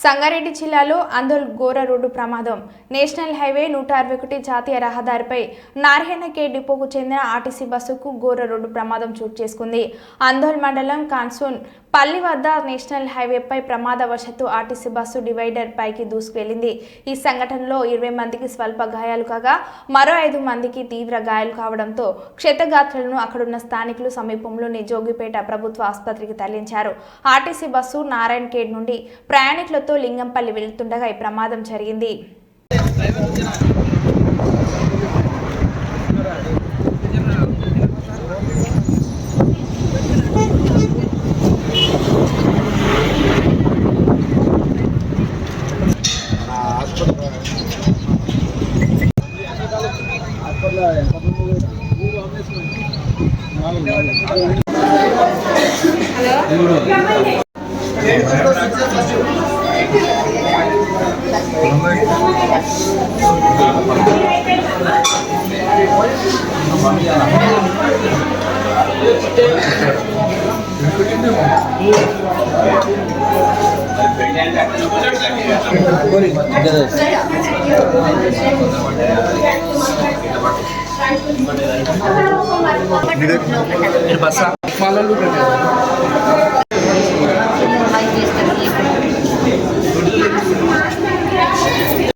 సంగారెడ్డి జిల్లాలో అందోల్ ఘోర రోడ్డు ప్రమాదం. నేషనల్ హైవే 161 జాతీయ రహదారిపై నారాయణఖేడ్ డిపోకు చెందిన ఆర్టీసీ బస్సుకు ఘోర రోడ్డు ప్రమాదం చోటు చేసుకుంది. అందోల్ మండలం కాన్సూన్ పల్లి వద్ద నేషనల్ హైవేపై ప్రమాదవశాత్తు ఆర్టీసీ బస్సు డివైడర్ పైకి దూసుకెళ్లింది. ఈ సంఘటనలో 20 మందికి స్వల్ప గాయాలు కాగా మరో 5 మందికి తీవ్ర గాయాలు కావడంతో క్షతగాత్రులను అక్కడున్న స్థానికులు సమీపంలోని జోగిపేట ప్రభుత్వ ఆసుపత్రికి తరలించారు. ఆర్టీసీ బస్సు నారాయణఖేడ్ నుండి ప్రయాణికులతో లింగంపల్లి వెళ్తుండగా ఈ ప్రమాదం జరిగింది. बस